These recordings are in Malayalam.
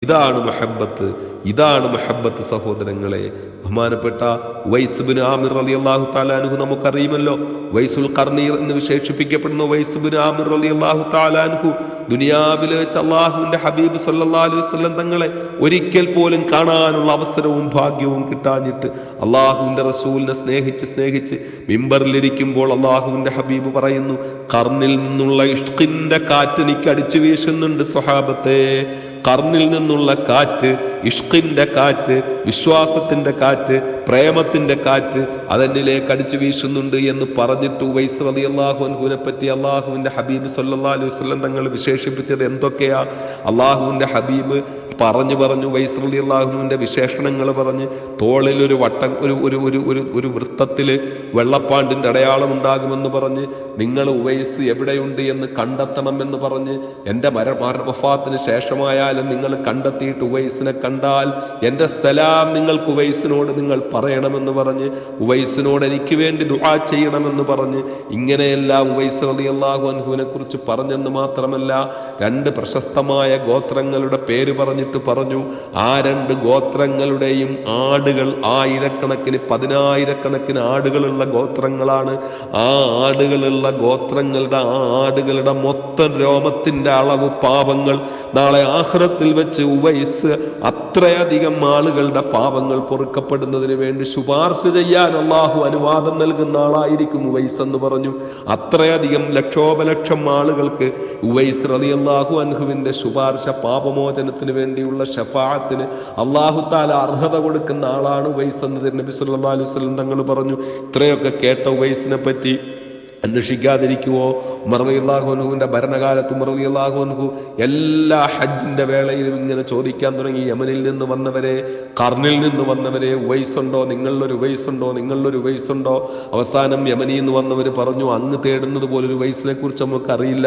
ഇതാണ് മഹബ്ബത്ത്, ഇതാണ് മഹബ്ബത്ത് സഹോദരങ്ങളെ. ബഹുമാനപ്പെട്ട ഉവൈസ് ഇബ്നു ആമിർ റളിയല്ലാഹു തആല അൻഹു നമുക്കറിയുമല്ലോ. വൈസുൽ ഖർനി എന്ന് വിശേഷിപ്പിക്കപ്പെടുന്ന ഉവൈസ് ഇബ്നു ആമിർ റളിയല്ലാഹു തആല അൻഹു ദുനിയാവിൽ വെച്ച് അള്ളാഹുവിന്റെ ഹബീബ് സല്ലല്ലാഹു അലൈഹി വസല്ലം തങ്ങളെ ഒരിക്കൽ പോലും കാണാനുള്ള അവസരവും ഭാഗ്യവും കിട്ടാഞ്ഞിട്ട് അള്ളാഹുവിന്റെ റസൂലിനെ സ്നേഹിച്ച് മിമ്പറിലിരിക്കുമ്പോൾ അള്ളാഹുവിന്റെ ഹബീബ് പറയുന്നു, ഖർനിൽ നിന്നുള്ള ഇഷ്കിന്റെ കാറ്റ് എനിക്ക് അടിച്ചു വീശുന്നുണ്ട് സ്വഹാബത്തെ. ഖർനിൽ നിന്നുള്ള കാറ്റ്, ഇഷ്കിന്റെ കാറ്റ്, വിശ്വാസത്തിന്റെ കാറ്റ്, പ്രേമത്തിന്റെ കാറ്റ് അതെന്നിലേക്ക് അടിച്ചു വീശുന്നുണ്ട് എന്ന് പറഞ്ഞിട്ട് ഉവൈസ് റളിയല്ലാഹു അൻഹുവിനെ പറ്റി അള്ളാഹുവിന്റെ ഹബീബ് സല്ലല്ലാഹു അലൈഹി വസല്ലം തങ്ങൾ വിശേഷിപ്പിച്ചത് എന്തൊക്കെയാ? അള്ളാഹുവിന്റെ ഹബീബ് പറഞ്ഞു ഉവൈസ് റളിയല്ലാഹുവിന്റെ വിശേഷണങ്ങൾ പറഞ്ഞ്, തോളിൽ ഒരു വട്ടം ഒരു വൃത്തത്തിൽ വെള്ളപ്പാണ്ടിന്റെ അടയാളം ഉണ്ടാകുമെന്ന് പറഞ്ഞ്, നിങ്ങൾ ഉവൈസ് എവിടെയുണ്ട് എന്ന് കണ്ടെത്തണം എന്ന് പറഞ്ഞ്, എൻ്റെ വഫാത്തിന് ശേഷമായാലും നിങ്ങൾ കണ്ടെത്തിയിട്ട് ഉവൈസിനെ കണ്ടാൽ എൻ്റെ സലാം നിങ്ങൾക്ക് ഉവൈസിനോട് നിങ്ങൾ പറയണമെന്ന് പറഞ്ഞ്, ഉവൈസിനോട് എനിക്ക് വേണ്ടി ദുആ ചെയ്യണമെന്ന് പറഞ്ഞ്, ഇങ്ങനെയെല്ലാം ഉവൈസ് റളിയല്ലാഹു അൻഹുവിനെ കുറിച്ച് പറഞ്ഞെന്ന് മാത്രമല്ല, രണ്ട് പ്രശസ്തമായ ഗോത്രങ്ങളുടെ പേര് പറഞ്ഞു. ആ രണ്ട് ഗോത്രങ്ങളുടെയും ആടുകൾ ആയിരക്കണക്കിന് പതിനായിരക്കണക്കിന് ആടുകളുള്ള ഗോത്രങ്ങളാണ്. ആ ആടുകളുടെ മൊത്തം രോമത്തിന്റെ അളവ് പാപങ്ങൾ നാളെ ആഖിറത്തിൽ വെച്ച് ഉവൈസ് അത്രയധികം ആളുകളുടെ പാപങ്ങൾ പൊറുക്കപ്പെടുന്നതിന് വേണ്ടി ശുപാർശ ചെയ്യാൻ അള്ളാഹു അനുവാദം നൽകുന്ന ആളായിരിക്കും ഉവൈസ് എന്ന് പറഞ്ഞു. അത്രയധികം ലക്ഷോപലക്ഷം ആളുകൾക്ക് ഉവൈസ് റളിയല്ലാഹു അൻഹുവിന്റെ ശുപാർശ, പാപമോചനത്തിന് വേണ്ടിയുള്ള ശഫാഅത്തിന് അല്ലാഹു തആല അർഹത കൊടുക്കുന്ന ആളാണ് ഉവൈസ് എന്ന് നബി സല്ലല്ലാഹു അലൈഹി വസല്ലം തങ്ങൾ പറഞ്ഞു. ഇത്രയൊക്കെ കേട്ട ഉവൈസിനെ പറ്റി അന്വേഷിക്കാതിരിക്കുവോ? ഉമർ റളിയല്ലാഹു അൻഹുവിന്റെ ഭരണകാലത്ത് ഉമർ റളിയല്ലാഹു അൻഹു എല്ലാ ഹജ്ജിന്റെ വേളയിലും ഇങ്ങനെ ചോദിക്കാൻ തുടങ്ങി, യമനിൽ നിന്ന് വന്നവരെ, ഖർനിൽ നിന്ന് വന്നവരെ, ഉവൈസ് ഉണ്ടോ? നിങ്ങളിലൊരു ഉവൈസ് ഉണ്ടോ? അവസാനം യമനിൽ നിന്ന് വന്നവർ പറഞ്ഞു, അങ്ങ് തേടുന്നത് പോലെ ഒരു ഉവൈസിനെ കുറിച്ച് നമുക്ക് അറിയില്ല.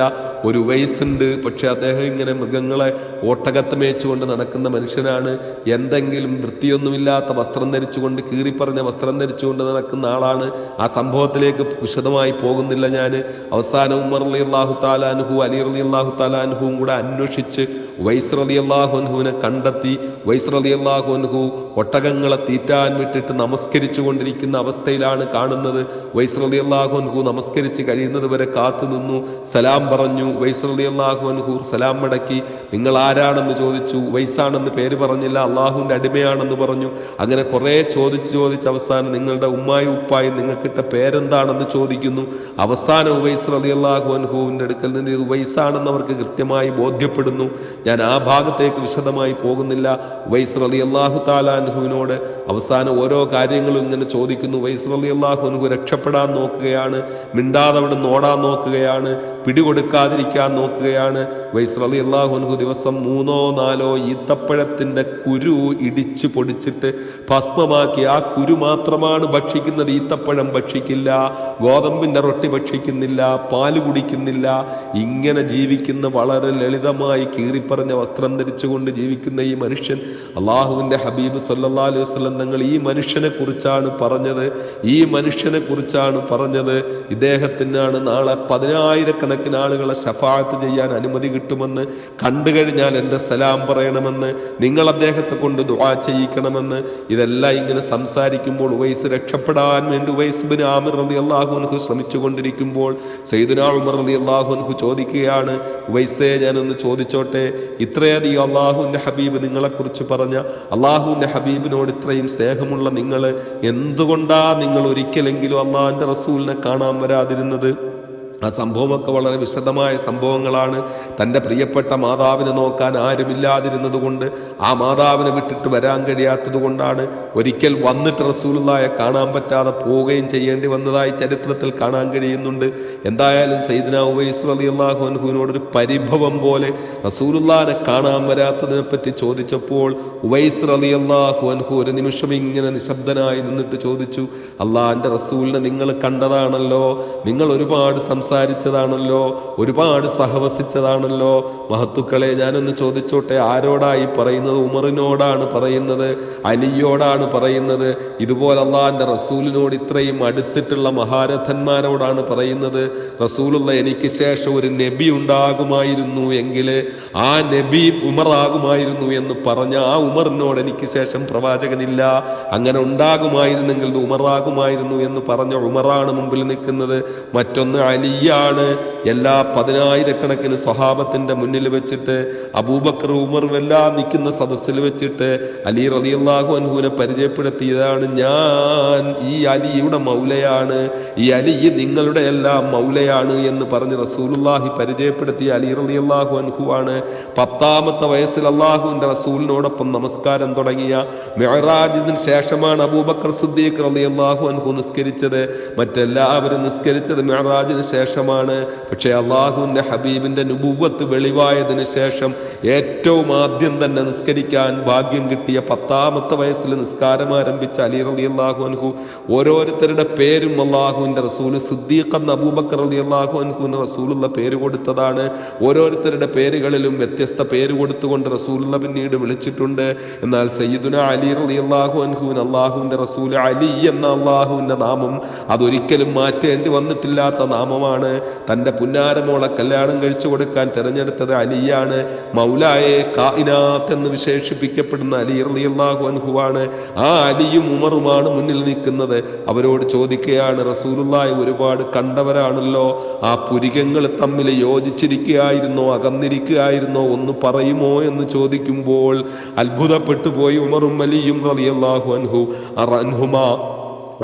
ഒരു ഉവൈസ് ഉണ്ട്, പക്ഷെ അദ്ദേഹം ഇങ്ങനെ മൃഗങ്ങളെ ഒട്ടകത്ത് മേച്ചുകൊണ്ട് നടക്കുന്ന മനുഷ്യനാണ്. എന്തെങ്കിലും വൃത്തിയൊന്നുമില്ലാത്ത വസ്ത്രം ധരിച്ചുകൊണ്ട്, കീറിപ്പറഞ്ഞ വസ്ത്രം ധരിച്ചുകൊണ്ട് നടക്കുന്ന ആളാണ്. ആ സംഭവത്തിലേക്ക് വിശദമായി പോകുന്നില്ല ഞാൻ. അവസാനം ഉമർ റളിയല്ലാഹു തആല അൻഹു, അലി റളിയല്ലാഹു തആല അൻഹുവും കൂടെ അന്വേഷിച്ച് ഉവൈസ് റളിയല്ലാഹു അൻഹുവിനെ കണ്ടെത്തി. ഉവൈസ് റളിയല്ലാഹു അൻഹു ഒട്ടകങ്ങളെ തീറ്റാൻ വിട്ടിട്ട് നമസ്കരിച്ചു കൊണ്ടിരിക്കുന്ന അവസ്ഥയിലാണ് കാണുന്നത്. ഉവൈസ് റളിയല്ലാഹു അൻഹു നമസ്കരിച്ച് കഴിയുന്നത് വരെ കാത്തു നിന്നു. സലാം പറഞ്ഞു. ഉവൈസ് റളിയല്ലാഹു അൻഹു സലാം മടക്കി. നിങ്ങൾ ആരാണെന്ന് ചോദിച്ചു. ഉവൈസാണെന്ന് പേര് പറഞ്ഞില്ല, അള്ളാഹുവിന്റെ അടിമയാണെന്ന് പറഞ്ഞു. അങ്ങനെ കുറെ ചോദിച്ച് അവസാനം നിങ്ങളുടെ ഉമ്മായും ഉപ്പായും നിങ്ങൾക്കിട്ട പേരെന്താണെന്ന് ചോദിക്കുന്നു. അവസാനം ഉവൈസ് റളിയല്ലാഹു അൻഹുവിന്റെ അടുക്കൽ നിന്ന് ഇത് ഉവൈസാണെന്ന് അവർക്ക് കൃത്യമായി ബോധ്യപ്പെടുന്നു. ഞാൻ ആ ഭാഗത്തേക്ക് വിശദമായി പോകുന്നില്ല. ഉവൈസ് റളിയല്ലാഹു തആല അൻഹുവിനോട് അവസാനം ഓരോ കാര്യങ്ങളും ഇങ്ങനെ ചോദിക്കുന്നു. ഉവൈസ് റളിയല്ലാഹു അൻഹു രക്ഷപ്പെടാൻ നോക്കുകയാണ്, മിണ്ടാതെ അവിടെ ഓടാൻ നോക്കുകയാണ്, പിടികൊടുക്കാതിരിക്കാൻ നോക്കുകയാണ്. ഉവൈസ് റളിയല്ലാഹു അൻഹു ദിവസം 3-4 ഈത്തപ്പഴത്തിന്റെ കുരു ഇടിച്ച് പൊടിച്ചിട്ട് ഭസ്മമാക്കി ആ കുരു മാത്രമാണ് ഭക്ഷിക്കുന്നത്. ഈത്തപ്പഴം ഭക്ഷിക്കില്ല, ഗോതമ്പിന്റെ റൊട്ടി ഭക്ഷിക്കുന്നില്ല, പാല് കുടിക്കുന്നില്ല. ഇങ്ങനെ ജീവിക്കുന്ന, വളരെ ലളിതമായി കീറിപ്പറഞ്ഞ വസ്ത്രം ധരിച്ചുകൊണ്ട് ജീവിക്കുന്ന ഈ മനുഷ്യൻ, അള്ളാഹുവിന്റെ ഹബീബ് സല്ലല്ലാഹു അലൈഹി വസല്ലം തങ്ങൾ ഈ മനുഷ്യനെ കുറിച്ചാണ് പറഞ്ഞത്. ഇദ്ദേഹത്തിനാണ് നാളെ 10,000-കണക്കിന് ആളുകളെ ശഫാഅത്ത് ചെയ്യാൻ അനുമതി കിട്ടുമെന്ന്, കണ്ടു കഴിഞ്ഞാൽ എൻ്റെ സലാം പറയണമെന്ന്, നിങ്ങൾ അദ്ദേഹത്തെ കൊണ്ട് ദുആ ചെയ്യിക്കണമെന്ന്. ഇതെല്ലാം ഇങ്ങനെ സംസാരിക്കുമ്പോൾ ഉവൈസ് രക്ഷപ്പെടാൻ വേണ്ടി ഉവൈസ് ഇബ്നു ആമിർ റളിയല്ലാഹു അൻഹു ശ്രമിച്ചുകൊണ്ടിരിക്കുമ്പോൾ സയ്യിദുനാ ഉമർ റളിയല്ലാഹു അൻഹു ചോദിക്കുകയാണ്, ഉവൈസേ, ഞാനൊന്ന് ചോദിച്ചോട്ടെ, ഇത്രയധികം അള്ളാഹുവിന്റെ ഹബീബ് നിങ്ങളെക്കുറിച്ച് പറഞ്ഞ, അള്ളാഹുവിന്റെ ഹബീബിനോട് ഇത്രയും സ്നേഹമുള്ള നിങ്ങൾ എന്തുകൊണ്ടാ നിങ്ങൾ ഒരിക്കലെങ്കിലും അള്ളാഹുവിന്റെ റസൂലിനെ കാണാൻ വരാതിരുന്നത്? ആ സംഭവമൊക്കെ വളരെ വിശദമായ സംഭവങ്ങളാണ്. തൻ്റെ പ്രിയപ്പെട്ട മാതാവിനെ നോക്കാൻ ആരുമില്ലാതിരുന്നത് കൊണ്ട്, ആ മാതാവിനെ വിട്ടിട്ട് വരാൻ കഴിയാത്തത് കൊണ്ടാണ് ഒരിക്കൽ വന്നിട്ട് റസൂലുള്ളാഹിയെ കാണാൻ പറ്റാതെ പോവുകയും ചെയ്യേണ്ടി വന്നതായി ചരിത്രത്തിൽ കാണാൻ കഴിയുന്നുണ്ട്. എന്തായാലും സയ്യിദ്നാ ഉവൈസ് റളിയല്ലാഹു അൻഹുവിനോടൊരു പരിഭവം പോലെ റസൂലുള്ളാഹിനെ കാണാൻ വരാത്തതിനെ പറ്റി ചോദിച്ചപ്പോൾ ഉവൈസ് റളിയല്ലാഹു അൻഹു ഒരു നിമിഷം ഇങ്ങനെ നിശബ്ദനായി നിന്നിട്ട് ചോദിച്ചു, അള്ളാഹിന്റെ റസൂലിനെ നിങ്ങൾ കണ്ടതാണല്ലോ, നിങ്ങൾ ഒരുപാട് സംസാരിച്ചതാണല്ലോ, ഒരുപാട് സഹവസിച്ചതാണല്ലോ. മഹത്തുക്കളെ, ഞാനൊന്ന് ചോദിച്ചോട്ടെ, ആരോടായി പറയുന്നത്? ഉമറിനോടാണ് പറയുന്നത്, അലിയോടാണ് പറയുന്നത്. ഇതുപോലെ അള്ളാഹിന്റെ റസൂലിനോട് ഇത്രയും അടുത്തിട്ടുള്ള മഹാരഥന്മാരോടാണ് പറയുന്നത്. റസൂലുള്ള എനിക്ക് ശേഷം ഒരു നബി ഉണ്ടാകുമായിരുന്നു എങ്കിൽ ആ നബി ഉമറാകുമായിരുന്നു എന്ന് പറഞ്ഞ ആ ഉമറിനോട് എനിക്ക് ശേഷം പ്രവാചകനില്ല, അങ്ങനെ ഉണ്ടാകുമായിരുന്നെങ്കിൽ ഉമറാകുമായിരുന്നു എന്ന് പറഞ്ഞ ഉമറാണ് മുമ്പിൽ നിൽക്കുന്നത്. മറ്റൊന്ന് അലിയാണ്. എല്ലാ 10,000-കണക്കിന് സ്വഹാബത്തിന്റെ മുന്നിൽ വെച്ചിട്ട്, അബൂബക്കർ ഉമറും എല്ലാം നിൽക്കുന്ന സദസ്സിൽ വെച്ചിട്ട് അലി റളിയല്ലാഹു അൻഹുവിനെ പരിചയപ്പെടുത്തിയതാണ്, ഞാൻ ഈ അലിയുടെ മൗലയാണ്, ഈ അലി നിങ്ങളുടെ എല്ലാം മൗലയാണ് എന്ന് പറഞ്ഞ് റസൂലുള്ളാഹി പരിചയപ്പെടുത്തിയ അലി റളിയല്ലാഹു അൻഹു ആണ്. 10ാമത്തെ വയസ്സിൽ അള്ളാഹുവിന്റെ റസൂലിനോടൊപ്പം നമസ്കാരം തുടങ്ങിയ. മിഅ്റാജിന് ശേഷമാണ് അബൂബക്കർ സിദ്ദീഖ് റളിയല്ലാഹു അൻഹു നിസ്കരിച്ചത്. മറ്റെല്ലാവരും നിസ്കരിച്ചത് മിഅ്റാജിന് ശേഷമാണ്. പക്ഷേ അള്ളാഹുവിന്റെ ഹബീബിന്റെ നുബുവത്ത് വെളിവായതിനു ശേഷം ഏറ്റവും ആദ്യം തന്നെ നിസ്കരിക്കാൻ ഭാഗ്യം കിട്ടിയ 10ാമത്തെ വയസ്സിൽ നിസ്കാരം ആരംഭിച്ച അലി റളിയല്ലാഹു അൻഹു. ഓരോരുത്തരുടെ പേരും അള്ളാഹുവിന്റെ റസൂൽ സിദ്ദീഖ് എന്ന അബൂബക്കർ റളിയല്ലാഹു അൻഹുവിന് റസൂലുള്ള പേര് കൊടുത്തതാണ്. ഓരോരുത്തരുടെ പേരുകളിലും വ്യത്യസ്ത പേര് കൊടുത്തുകൊണ്ട് റസൂലുള്ള പിന്നീട് വിളിച്ചിട്ടുണ്ട്. എന്നാൽ സയ്യിദുന അലി റളിയല്ലാഹു അൻഹുവിന് അള്ളാഹുവിന്റെ റസൂൽ അലി എന്ന അള്ളാഹുവിന്റെ നാമം അതൊരിക്കലും മാറ്റേണ്ടി വന്നിട്ടില്ലാത്ത നാമമാണ്. തന്റെ പുന്നാരമോളെ കല്യാണം കഴിച്ചു കൊടുക്കാൻ തിരഞ്ഞെടുത്തത് അലിയാണ്. മൗലായെ കായിനാത്ത് എന്ന് വിശേഷിപ്പിക്കപ്പെടുന്ന അലി റളിയല്ലാഹു അൻഹുവാണ്. ആ അലിയും ഉമറുമാണ് മുന്നിൽ നിൽക്കുന്നത്. അവരോട് ചോദിക്കുകയാണ്, റസൂലുള്ളാഹി ഒരുപാട് കണ്ടവരാണല്ലോ, ആ പുരികങ്ങൾ തമ്മിൽ യോജിച്ചിരിക്കുകയായിരുന്നോ അകന്നിരിക്കുകയായിരുന്നോ ഒന്ന് പറയുമോ എന്ന് ചോദിക്കുമ്പോൾ അത്ഭുതപ്പെട്ടു പോയി ഉമറും അലിയും റളിയല്ലാഹു അൻഹുമാ.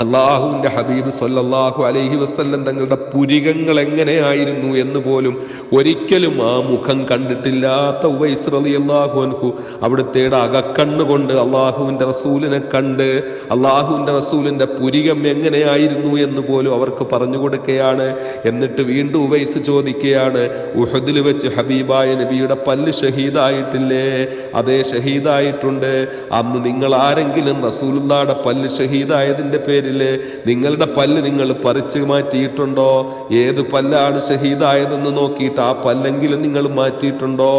അള്ളാഹുവിന്റെ ഹബീബ് സല്ലല്ലാഹു അലൈഹി വസല്ലം തങ്ങളുടെ പുരികങ്ങൾ എങ്ങനെയായിരുന്നു എന്ന് പോലും ഒരിക്കലും ആ മുഖം കണ്ടിട്ടില്ലാത്ത ഉവൈസ് റളിയല്ലാഹു അൻഹു അവിടുത്തെയുടെ അകക്കണ്ണുകൊണ്ട് അള്ളാഹുവിന്റെ റസൂലിനെ കണ്ട് അള്ളാഹുവിന്റെ റസൂലിന്റെ പുരികം എങ്ങനെയായിരുന്നു എന്ന് പോലും അവർക്ക് പറഞ്ഞു കൊടുക്കുകയാണ്. എന്നിട്ട് വീണ്ടും ഉവൈസ് ചോദിക്കുകയാണ്, ഉഹദിൽ വെച്ച് ഹബീബായ നബിയുടെ പല്ല് ഷഹീദായിട്ടില്ലേ? അതേ, ഷഹീദായിട്ടുണ്ട്. അന്ന് നിങ്ങൾ ആരെങ്കിലും റസൂലുള്ളാഹിയുടെ പല്ല് ഷഹീദായതിന്റെ പേരിൽ നിങ്ങളുടെ പല്ല് നിങ്ങൾ പറിച്ചു മാറ്റിയിട്ടുണ്ടോ? ഏത് പല്ലാണ് ഷഹീദായതെന്ന് നോക്കിയിട്ട് ആ പല്ലെങ്കിലും നിങ്ങൾ മാറ്റിയിട്ടുണ്ടോ?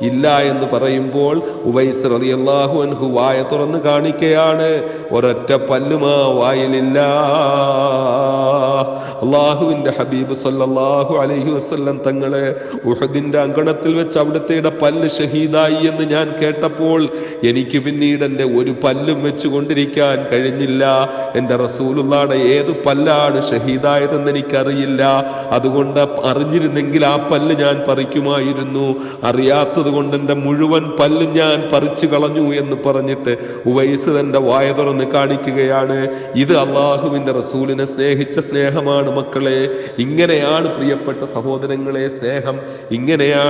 ഇല്ല എന്ന് പറയുമ്പോൾ ഉവൈസ് റളിയല്ലാഹു അൻഹു വായ തുറന്ന് കാണിക്കുകയാണ്, ഒരൊറ്റ പല്ലും ആ വായിലില്ല. അള്ളാഹുവിന്റെ ഹബീബ് സല്ലല്ലാഹു അലൈഹി വസല്ലം തങ്ങളെ ഉഹദിന്റെ അങ്കണത്തിൽ വെച്ച് അവിടുത്തെ പല്ല് ഷഹീദായി എന്ന് ഞാൻ കേട്ടപ്പോൾ എനിക്ക് പിന്നീട് എൻ്റെ ഒരു പല്ലും വെച്ചുകൊണ്ടിരിക്കാൻ കഴിഞ്ഞില്ല. എൻ്റെ റസൂലുള്ളാഹിയുടെ ഏത് പല്ലാണ് ഷഹീദായതെന്ന് എനിക്കറിയില്ല. അതുകൊണ്ട് അറിഞ്ഞിരുന്നെങ്കിൽ ആ പല്ല് ഞാൻ പറിക്കുമായിരുന്നു. അറിയാത്തത് കൊണ്ട് എൻ്റെ മുഴുവൻ പല്ല് ഞാൻ പറിച്ചു കളഞ്ഞു എന്ന് പറഞ്ഞിട്ട് ഉവൈസ് തൻ്റെ വായ തുറന്ന് കാണിക്കുകയാണ്. ഇത് അള്ളാഹുവിൻ്റെ റസൂലിനെ സ്നേഹിച്ച സ്നേഹമാണ് മക്കളെ. ഇങ്ങനെയാണ് പ്രിയപ്പെട്ട സഹോദരങ്ങളെ സ്നേഹം. ഇങ്ങനെയാണ്